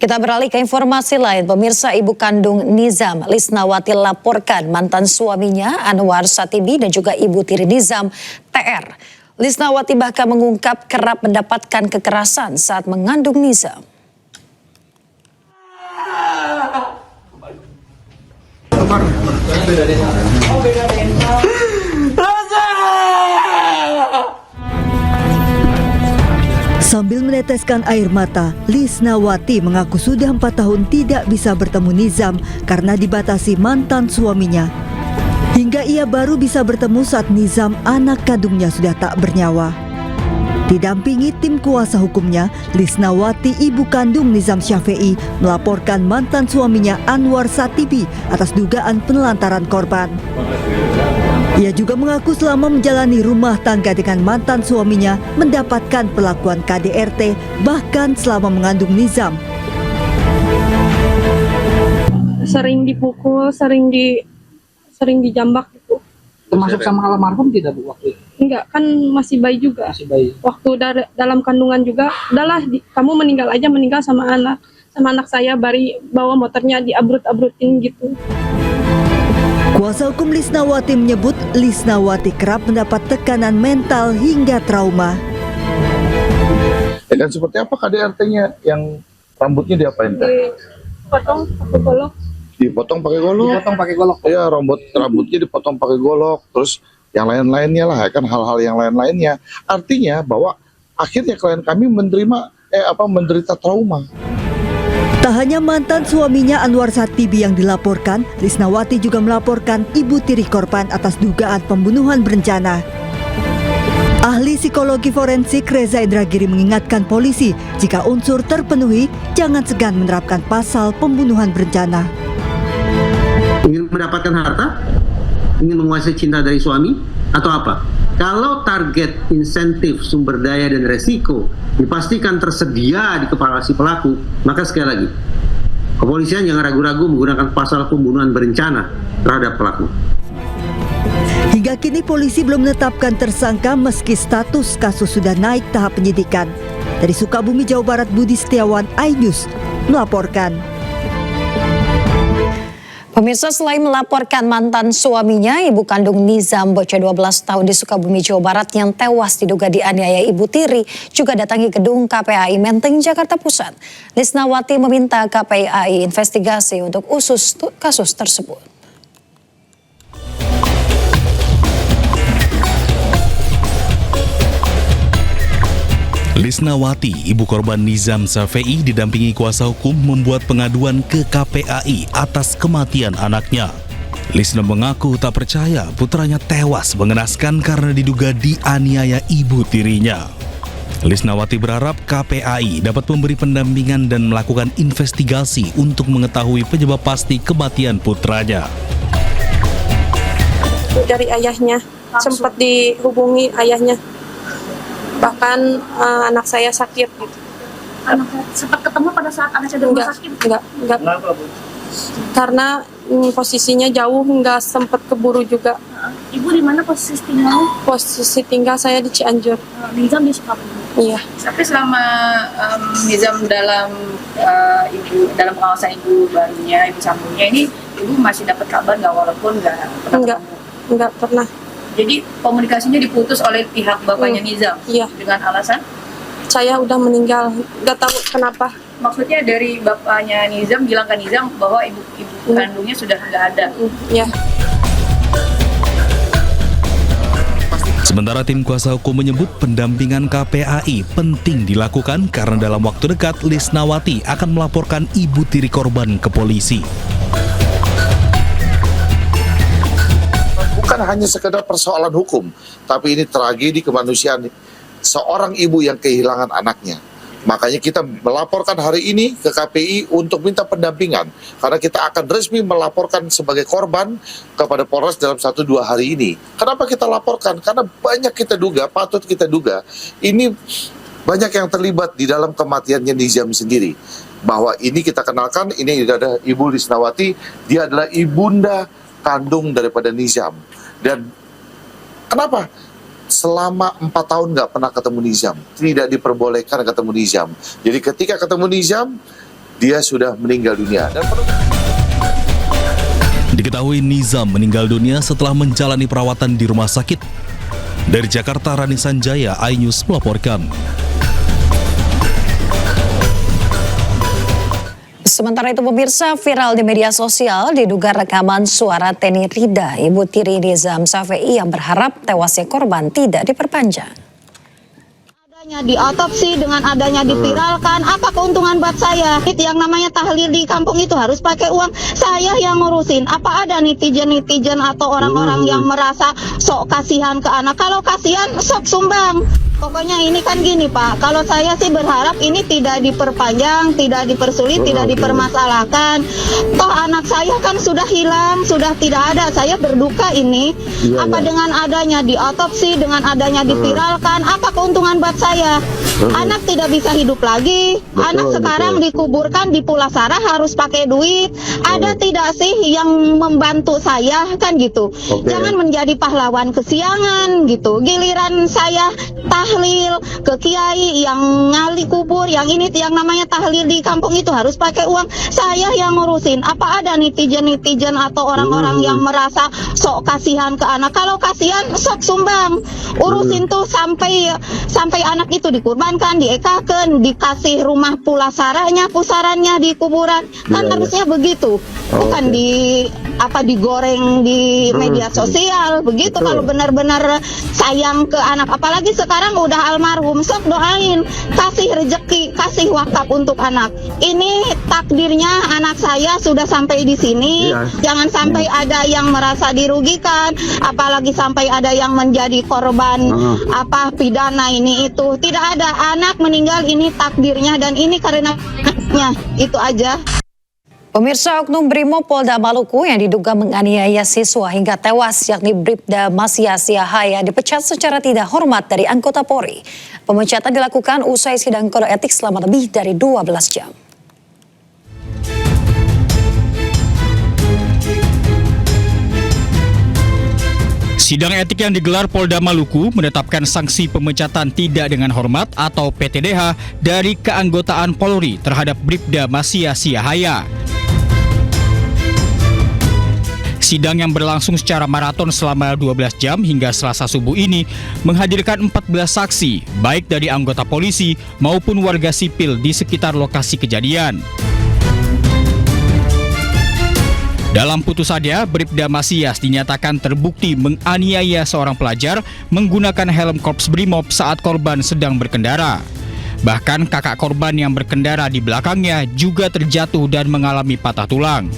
Kita beralih ke informasi lain. Pemirsa, ibu kandung Nizam, Lisnawati, laporkan mantan suaminya Anwar Satibi dan juga ibu tiri Nizam, TR. Lisnawati bahkan mengungkap kerap mendapatkan kekerasan saat mengandung Nizam. Sambil meneteskan air mata, Lisnawati mengaku sudah 4 tahun tidak bisa bertemu Nizam karena dibatasi mantan suaminya. Hingga ia baru bisa bertemu saat Nizam, anak kandungnya, sudah tak bernyawa. Didampingi tim kuasa hukumnya, Lisnawati, ibu kandung Nizam Syafei, melaporkan mantan suaminya Anwar Satibi atas dugaan penelantaran korban. Ia juga mengaku selama menjalani rumah tangga dengan mantan suaminya mendapatkan perlakuan KDRT bahkan selama mengandung Nizam. Sering dipukul, sering dijambak gitu. Termasuk sama almarhum tidak Bu waktu itu? Enggak, kan masih bayi juga. Masih bayi. Waktu dalam kandungan juga, udahlah kamu meninggal sama anak saya, bari bawa motornya diabrut-abrutin gitu. Kuasa hukum Lisnawati menyebut Lisnawati kerap mendapat tekanan mental hingga trauma. Dan seperti apa KDRT-nya yang rambutnya diapain? Dipotong pakai golok. Dipotong pakai golok? Dipotong pakai golok. Iya, rambutnya dipotong pakai golok, terus yang lain-lainnya lah, kan hal-hal yang lain-lainnya. Artinya bahwa akhirnya klien kami menderita trauma. Tak hanya mantan suaminya Anwar Satibi yang dilaporkan, Lisnawati juga melaporkan ibu tiri korban atas dugaan pembunuhan berencana. Ahli psikologi forensik Reza Indragiri mengingatkan polisi, jika unsur terpenuhi, jangan segan menerapkan pasal pembunuhan berencana. Ingin mendapatkan harta? Ingin menguasai cinta dari suami? Atau apa? Kalau target, insentif, sumber daya, dan resiko dipastikan tersedia di kepala si pelaku, maka sekali lagi, kepolisian jangan ragu-ragu menggunakan pasal pembunuhan berencana terhadap pelaku. Hingga kini polisi belum menetapkan tersangka meski status kasus sudah naik tahap penyidikan. Dari Sukabumi, Jawa Barat, Budi Setiawan, iNews melaporkan. Pemirsa, selain melaporkan mantan suaminya, ibu kandung Nizam, bocah 12 tahun di Sukabumi, Jawa Barat yang tewas diduga dianiaya ibu tiri, juga datangi gedung KPAI Menteng, Jakarta Pusat. Lisnawati meminta KPAI investigasi untuk usus kasus tersebut. Lisnawati, ibu korban Nizam Syafei, didampingi kuasa hukum membuat pengaduan ke KPAI atas kematian anaknya. Lisna mengaku tak percaya putranya tewas mengenaskan karena diduga dianiaya ibu tirinya. Lisnawati berharap KPAI dapat memberi pendampingan dan melakukan investigasi untuk mengetahui penyebab pasti kematian putranya. Dari ayahnya, sempat dihubungi ayahnya. Bahkan anak saya sakit gitu. Anak sempat ketemu pada saat anak saya di rumah sakit? Enggak. Kenapa Bu? Karena posisinya jauh, nggak sempat keburu juga. Ibu di mana posisi tinggal? Posisi tinggal saya di Cianjur. Nizam di Sukabumi. Iya. Tapi selama Nizam dalam pengawasan ibu barunya, ibu sambungnya ini, ibu masih dapat kabar nggak walaupun nggak pernah? Enggak pernah. Jadi komunikasinya diputus oleh pihak bapaknya Nizam? Iya. Dengan alasan? Saya udah meninggal, nggak tahu kenapa. Maksudnya dari bapaknya Nizam bilang ke Nizam bahwa ibu kandungnya sudah nggak ada? Iya. Sementara tim kuasa hukum menyebut pendampingan KPAI penting dilakukan karena dalam waktu dekat Lisnawati akan melaporkan ibu tiri korban ke polisi. Bukan hanya sekedar persoalan hukum, tapi ini tragedi kemanusiaan seorang ibu yang kehilangan anaknya. Makanya kita melaporkan hari ini ke KPI untuk minta pendampingan, karena kita akan resmi melaporkan sebagai korban kepada Polres dalam 1-2 hari ini. Kenapa kita laporkan? Karena banyak kita duga, patut kita duga, ini banyak yang terlibat di dalam kematiannya Nizam sendiri. Bahwa ini kita kenalkan, ini ada Ibu Lisnawati, dia adalah ibunda kandung daripada Nizam. Dan kenapa? Selama 4 tahun nggak pernah ketemu Nizam, tidak diperbolehkan ketemu Nizam. Jadi ketika ketemu Nizam, dia sudah meninggal dunia. Dan Diketahui Nizam meninggal dunia setelah menjalani perawatan di rumah sakit. Dari Jakarta, Rani Sanjaya, iNews melaporkan. Sementara itu pemirsa, viral di media sosial diduga rekaman suara Teni Rida, ibu tiri Nizam Shafei yang berharap tewasnya korban tidak diperpanjang. Diotopsi dengan adanya diviralkan, apa keuntungan buat saya? Yang namanya tahlil di kampung itu harus pakai uang, saya yang ngurusin. Apa ada netizen atau orang-orang yang merasa sok kasihan ke anak? Kalau kasihan, sok sumbang. Pokoknya ini kan gini Pak, kalau saya sih berharap ini tidak diperpanjang, tidak dipersulit, tidak dipermasalahkan. Toh anak saya kan sudah hilang, sudah tidak ada, saya berduka ini. Apa dengan adanya diotopsi, dengan adanya diviralkan, apa keuntungan buat saya? Anak tidak bisa hidup lagi, anak sekarang dikuburkan di Pulasara harus pakai duit. Ada tidak sih yang membantu saya kan gitu? Jangan menjadi pahlawan kesiangan gitu. Giliran saya tahlil ke kiai yang ngali kubur, yang ini yang namanya tahlil di kampung itu harus pakai uang, saya yang ngurusin. Apa ada netizen atau orang-orang yang merasa sok kasihan ke anak? Kalau kasihan sok sumbang, urusin tuh sampai anak itu dikurbankan, diekakan, dikasih rumah pulasaranya, pusarannya di kuburan, kan harusnya begitu, bukan digoreng di media sosial begitu. Kalau benar-benar sayang ke anak, apalagi sekarang udah almarhum, sok doain, kasih rezeki, kasih wakaf untuk anak. Ini takdirnya anak saya sudah sampai di sini. Jangan sampai ada yang merasa dirugikan, apalagi sampai ada yang menjadi korban pidana ini itu. Tidak ada, anak meninggal ini takdirnya dan ini karena anaknya, itu aja. Pemirsa, oknum Brimob Polda Maluku yang diduga menganiaya siswa hingga tewas yakni Bribda Masya Siahaya dipecat secara tidak hormat dari anggota Polri. Pemecatan dilakukan usai sidang kode etik selama lebih dari 12 jam. Sidang etik yang digelar Polda Maluku menetapkan sanksi pemecatan tidak dengan hormat atau PTDH dari keanggotaan Polri terhadap Bribda Masya Siahaya. Sidang yang berlangsung secara maraton selama 12 jam hingga Selasa subuh ini menghadirkan 14 saksi, baik dari anggota polisi maupun warga sipil di sekitar lokasi kejadian. Dalam putusannya, Bribda Masyas dinyatakan terbukti menganiaya seorang pelajar menggunakan helm Korps Brimob saat korban sedang berkendara. Bahkan kakak korban yang berkendara di belakangnya juga terjatuh dan mengalami patah tulang.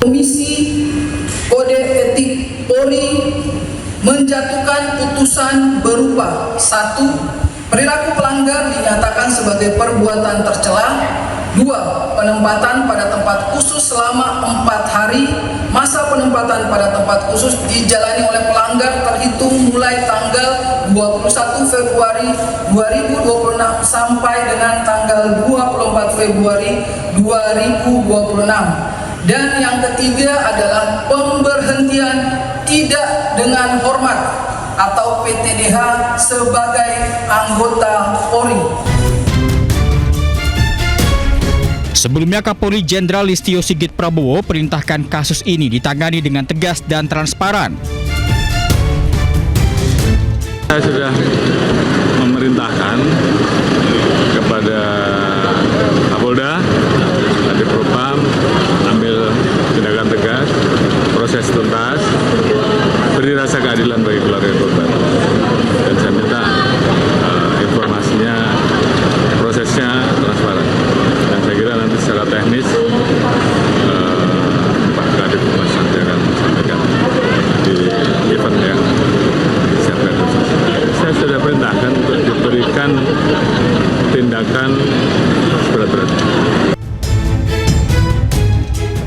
Komisi Kode Etik Polri menjatuhkan putusan berupa 1. Perilaku pelanggar dinyatakan sebagai perbuatan tercela. 2. Penempatan pada tempat khusus selama 4 hari. Masa penempatan pada tempat khusus dijalani oleh pelanggar terhitung mulai tanggal 21 Februari 2026 sampai dengan tanggal 24 Februari 2026. Dan yang ketiga adalah pemberhentian tidak dengan hormat atau PTDH sebagai anggota Polri. Sebelumnya Kapolri Jenderal Listio Sigit Prabowo perintahkan kasus ini ditangani dengan tegas dan transparan. Saya sudah memerintahkan kepada Kapolda, Kadipropam, ambil tindakan tegas, proses tuntas, beri rasa keadilan bagi keluarga korban. Dan saya minta informasinya, prosesnya transparan. Dan saya kira nanti secara teknis Pak Kadipropam nanti akan sampaikan di event yang disiapkan. Saya sudah perintahkan untuk diberikan tindakan seberat-beratnya.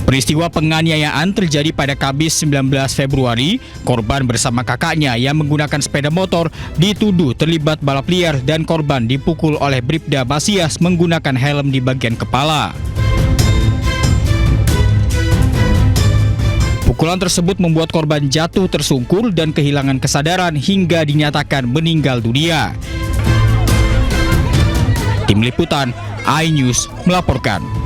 Peristiwa penganiayaan terjadi pada Kamis 19 Februari. Korban bersama kakaknya yang menggunakan sepeda motor dituduh terlibat balap liar dan korban dipukul oleh Bribda Masyas menggunakan helm di bagian kepala. Pukulan tersebut membuat korban jatuh tersungkur dan kehilangan kesadaran hingga dinyatakan meninggal dunia. Tim Liputan, iNews melaporkan.